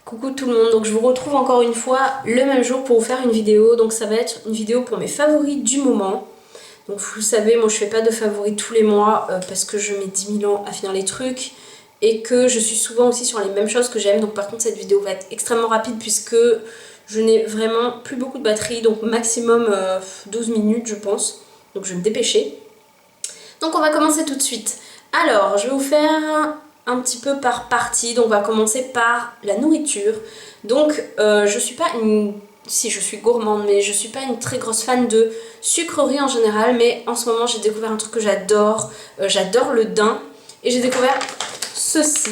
Coucou tout le monde, donc je vous retrouve encore une fois le même jour pour vous faire une vidéo. Donc ça va être une vidéo pour mes favoris du moment. Donc vous savez, moi je fais pas de favoris tous les mois parce que je mets 10 000 ans à finir les trucs et que je suis souvent aussi sur les mêmes choses que j'aime. Donc par contre cette vidéo va être extrêmement rapide puisque je n'ai vraiment plus beaucoup de batterie, donc maximum 12 minutes je pense. Donc je vais me dépêcher. Donc on va commencer tout de suite. Alors je vais vous faire un petit peu par partie, donc on va commencer par la nourriture. Donc je suis pas une... Si, je suis gourmande, mais je suis pas une très grosse fan de sucreries en général, mais en ce moment j'ai découvert un truc que j'adore, j'adore le daim, et j'ai découvert ceci.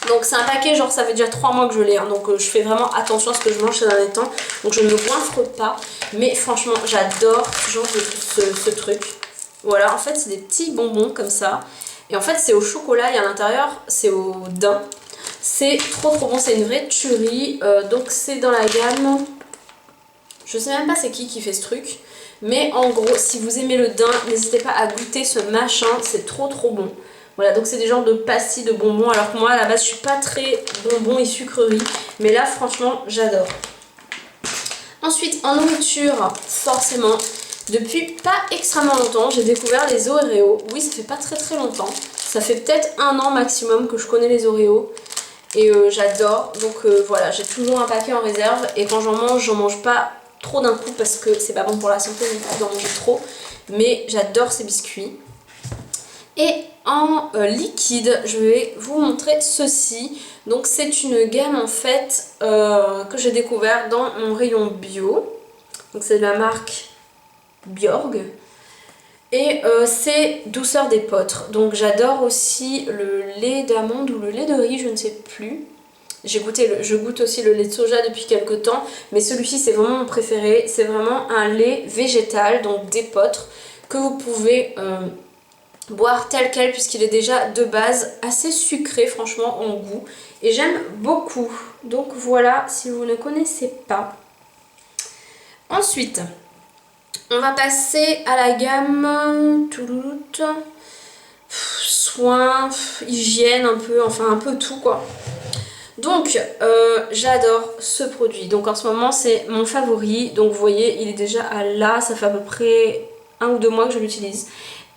Donc c'est un paquet, genre ça fait déjà 3 mois que je l'ai, hein, donc je fais vraiment attention à ce que je mange ces derniers temps, donc je ne me goinfre pas, mais franchement j'adore ce genre de ce truc. Voilà, en fait c'est des petits bonbons comme ça, et en fait c'est au chocolat et à l'intérieur c'est au daim. C'est trop bon, c'est une vraie tuerie, donc c'est dans la gamme, je sais même pas c'est qui fait ce truc, mais en gros si vous aimez le daim, n'hésitez pas à goûter ce machin, c'est trop bon. Voilà, donc c'est des genres de pastilles de bonbons, alors que moi à la base je suis pas très bonbons et sucreries, mais là franchement j'adore. Ensuite en nourriture, forcément, depuis pas extrêmement longtemps, j'ai découvert les Oreos. Oui, ça fait pas très longtemps, ça fait peut-être 1 an maximum que je connais les Oreos. Et j'adore, donc voilà, j'ai toujours un paquet en réserve et quand j'en mange pas trop d'un coup parce que c'est pas bon pour la santé d'en manger trop, mais j'adore ces biscuits. Et en liquide, je vais vous montrer ceci. Donc c'est une gamme en fait que j'ai découvert dans mon rayon bio. Donc c'est de la marque Bjorg. Et c'est douceur d'épeautre. Donc j'adore aussi le lait d'amande ou le lait de riz, je ne sais plus. Je goûte aussi le lait de soja depuis quelques temps, mais celui-ci c'est vraiment mon préféré. C'est vraiment un lait végétal, donc d'épeautre, que vous pouvez boire tel quel puisqu'il est déjà de base assez sucré franchement en goût. Et j'aime beaucoup. Donc voilà, si vous ne connaissez pas. Ensuite, on va passer à la gamme soins, hygiène un peu, enfin un peu tout quoi. Donc j'adore ce produit, donc en ce moment c'est mon favori, donc vous voyez il est déjà à là, ça fait à peu près 1 ou 2 mois que je l'utilise.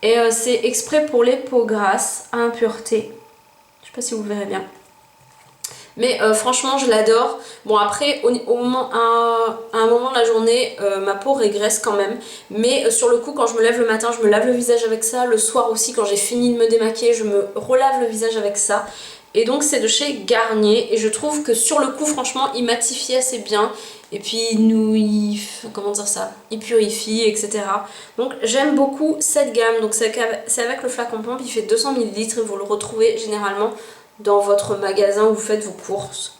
Et c'est exprès pour les peaux grasses à impureté, je sais pas si vous verrez bien. Mais franchement je l'adore. Bon après à un moment de la journée ma peau régresse quand même. Mais sur le coup quand je me lève le matin je me lave le visage avec ça. Le soir aussi quand j'ai fini de me démaquiller je me relave le visage avec ça. Et donc c'est de chez Garnier. Et je trouve que sur le coup franchement il matifie assez bien. Et puis comment dire ça, il purifie etc. Donc j'aime beaucoup cette gamme. Donc c'est avec le flacon pompe, il fait 200 ml et vous le retrouvez généralement dans votre magasin où vous faites vos courses.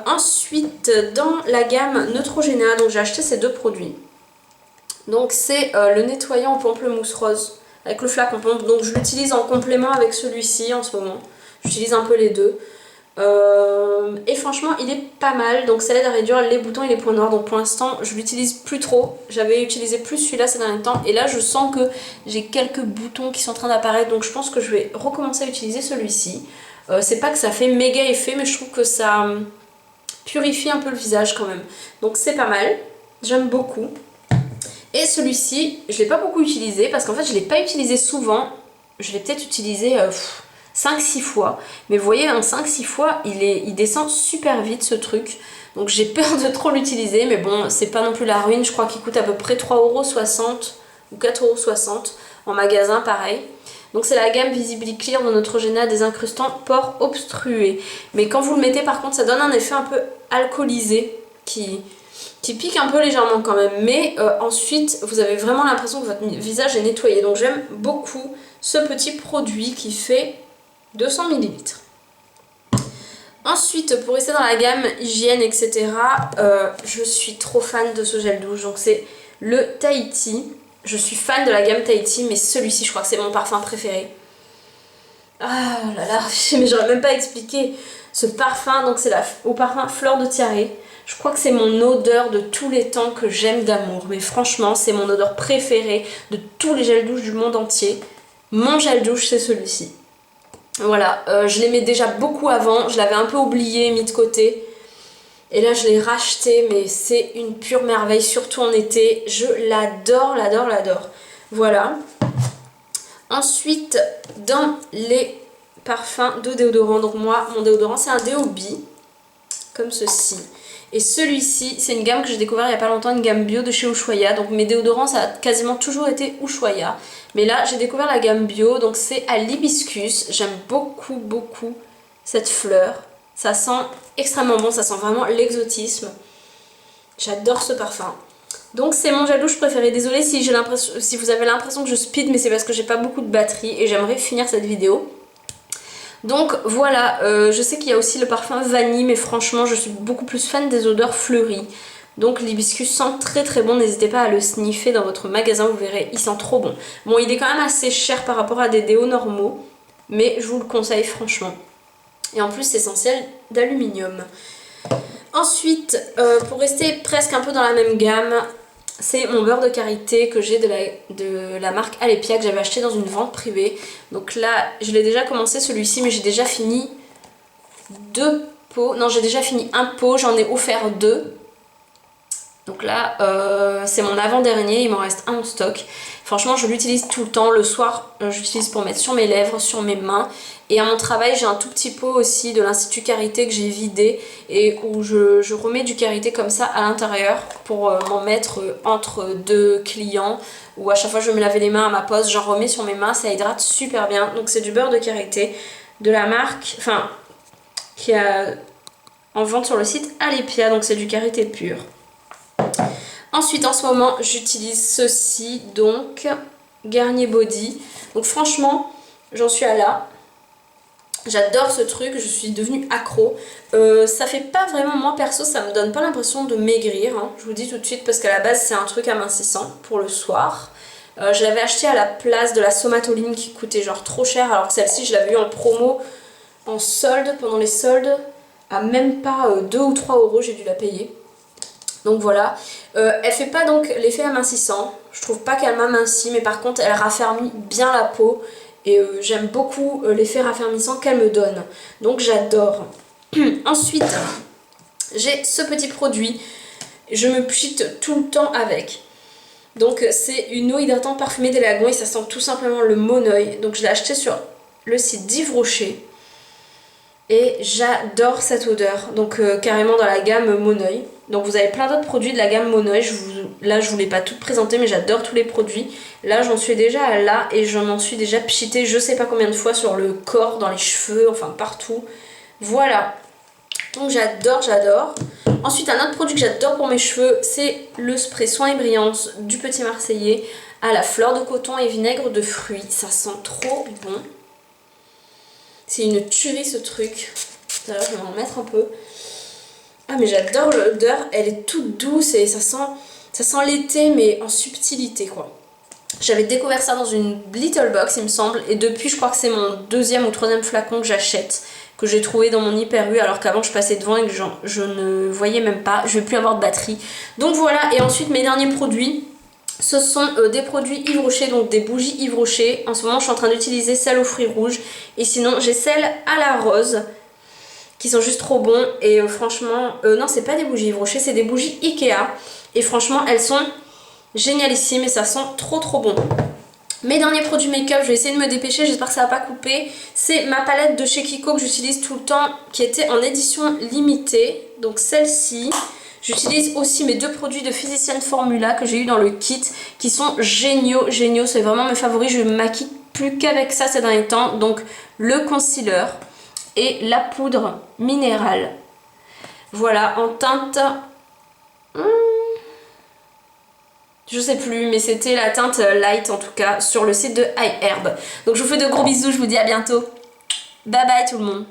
Ensuite dans la gamme Neutrogena, donc j'ai acheté ces 2 produits. Donc c'est le nettoyant au pamplemousse rose avec le flacon pompe, donc je l'utilise en complément avec celui-ci en ce moment. J'utilise un peu les deux. Et franchement il est pas mal, donc ça aide à réduire les boutons et les points noirs. Donc pour l'instant je l'utilise plus trop, j'avais utilisé plus celui-là ces derniers temps et là je sens que j'ai quelques boutons qui sont en train d'apparaître, donc je pense que je vais recommencer à utiliser celui-ci. C'est pas que ça fait méga effet, mais je trouve que ça purifie un peu le visage quand même, donc c'est pas mal, j'aime beaucoup. Et celui-ci je l'ai pas beaucoup utilisé parce qu'en fait je l'ai pas utilisé souvent, je l'ai peut-être utilisé 5-6 fois, mais vous voyez en 5-6 fois il descend super vite ce truc, donc j'ai peur de trop l'utiliser, mais bon c'est pas non plus la ruine. Je crois qu'il coûte à peu près 3,60 € ou 4,60 € en magasin pareil. Donc c'est la gamme Visibly Clear de Neutrogena désincrustant pores obstrués, mais quand vous le mettez par contre ça donne un effet un peu alcoolisé qui pique un peu légèrement quand même, mais ensuite vous avez vraiment l'impression que votre visage est nettoyé, donc j'aime beaucoup ce petit produit qui fait 200 ml. Ensuite, pour rester dans la gamme hygiène, etc., je suis trop fan de ce gel douche. Donc c'est le Tahiti. Je suis fan de la gamme Tahiti, mais celui-ci, je crois que c'est mon parfum préféré. Ah là là, mais j'aurais même pas expliqué ce parfum. Donc c'est au parfum Fleur de Tiare. Je crois que c'est mon odeur de tous les temps que j'aime d'amour. Mais franchement, c'est mon odeur préférée de tous les gels douches du monde entier. Mon gel douche, c'est celui-ci. Voilà, je l'aimais déjà beaucoup avant, je l'avais un peu oublié, mis de côté. Et là je l'ai racheté, mais c'est une pure merveille, surtout en été. Je l'adore, l'adore, l'adore. Voilà. Ensuite, dans les parfums de déodorant, donc moi, mon déodorant c'est un Déobi, comme ceci. Et celui-ci, c'est une gamme que j'ai découvert il n'y a pas longtemps, une gamme bio de chez Ushuaïa. Donc mes déodorants, ça a quasiment toujours été Ushuaïa. Mais là, j'ai découvert la gamme bio, donc c'est à l'hibiscus. J'aime beaucoup, beaucoup cette fleur. Ça sent extrêmement bon, ça sent vraiment l'exotisme. J'adore ce parfum. Donc c'est mon gel douche préféré. Désolée si vous avez l'impression que je speed, mais c'est parce que j'ai pas beaucoup de batterie et j'aimerais finir cette vidéo. Donc voilà, je sais qu'il y a aussi le parfum vanille, mais franchement je suis beaucoup plus fan des odeurs fleuries. Donc l'hibiscus sent très très bon, n'hésitez pas à le sniffer dans votre magasin, vous verrez, il sent trop bon. Bon, il est quand même assez cher par rapport à des déos normaux, mais je vous le conseille franchement. Et en plus c'est essentiel d'aluminium. Ensuite, pour rester presque un peu dans la même gamme, c'est mon beurre de karité que j'ai de la marque Alepia, que j'avais acheté dans une vente privée. Donc là, je l'ai déjà commencé celui-ci, mais j'ai déjà fini 2 pots. Non, j'ai déjà fini un pot, j'en ai offert 2. Donc là, c'est mon avant-dernier, il m'en reste un en stock. Franchement, je l'utilise tout le temps. Le soir, j'utilise pour mettre sur mes lèvres, sur mes mains. Et à mon travail, j'ai un tout petit pot aussi de l'Institut Karité que j'ai vidé et où je remets du karité comme ça à l'intérieur pour m'en mettre entre 2 clients. Ou à chaque fois, je me laver les mains à ma pause, j'en remets sur mes mains, ça hydrate super bien. Donc c'est du beurre de karité de la marque, enfin, qui est en vente sur le site Alepia, donc c'est du karité pur. Ensuite, en ce moment, j'utilise ceci, donc Garnier Body. Donc franchement, j'en suis à là. J'adore ce truc, je suis devenue accro. Ça fait pas vraiment, moi perso, ça me donne pas l'impression de maigrir, hein. Je vous dis tout de suite, parce qu'à la base, c'est un truc amincissant pour le soir. Je l'avais acheté à la place de la somatoline qui coûtait genre trop cher, alors que celle-ci, je l'avais eu en promo, en solde, pendant les soldes, à même pas 2 ou 3 euros, j'ai dû la payer. Donc voilà, elle fait pas donc l'effet amincissant, je trouve pas qu'elle m'amincit, mais par contre elle raffermit bien la peau et j'aime beaucoup l'effet raffermissant qu'elle me donne, donc j'adore. Ensuite, j'ai ce petit produit, je me pchite tout le temps avec. Donc c'est une eau hydratante parfumée des lagons et ça sent tout simplement le monoeil, donc je l'ai acheté sur le site d'Yves Rocher. Et j'adore cette odeur, donc carrément dans la gamme Monoeil. Donc vous avez plein d'autres produits de la gamme Monoeil, là je vous l'ai pas toutes présentées mais j'adore tous les produits. Là j'en suis déjà à là et je m'en suis déjà pchité je sais pas combien de fois sur le corps, dans les cheveux, enfin partout. Voilà, donc j'adore, j'adore. Ensuite un autre produit que j'adore pour mes cheveux, c'est le spray Soin et Brillance du Petit Marseillais à la fleur de coton et vinaigre de fruits. Ça sent trop bon. C'est une tuerie ce truc. D'ailleurs, je vais m'en mettre un peu. Ah mais j'adore l'odeur, elle est toute douce et ça sent l'été mais en subtilité quoi. J'avais découvert ça dans une Little Box il me semble et depuis je crois que c'est mon 2e ou 3e flacon que j'achète, que j'ai trouvé dans mon Hyper U alors qu'avant je passais devant et que je ne voyais même pas, je vais plus avoir de batterie. Donc voilà, et ensuite mes derniers produits. Ce sont des produits Yves Rocher, donc des bougies Yves Rocher. En ce moment, je suis en train d'utiliser celle aux fruits rouges. Et sinon, j'ai celles à la rose, qui sont juste trop bons. Et franchement, non, c'est pas des bougies Yves Rocher, c'est des bougies Ikea. Et franchement, elles sont génialissimes et ça sent trop trop bon. Mes derniers produits make-up, je vais essayer de me dépêcher, j'espère que ça va pas couper. C'est ma palette de chez Kiko que j'utilise tout le temps, qui était en édition limitée. Donc celle-ci. J'utilise aussi mes 2 produits de Physicienne Formula que j'ai eu dans le kit qui sont géniaux, géniaux. C'est vraiment mes favoris. Je me maquille plus qu'avec ça ces derniers temps. Donc le concealer et la poudre minérale. Voilà, en teinte... je sais plus, mais c'était la teinte light en tout cas sur le site de iHerb. Donc je vous fais de gros bisous, je vous dis à bientôt. Bye bye tout le monde.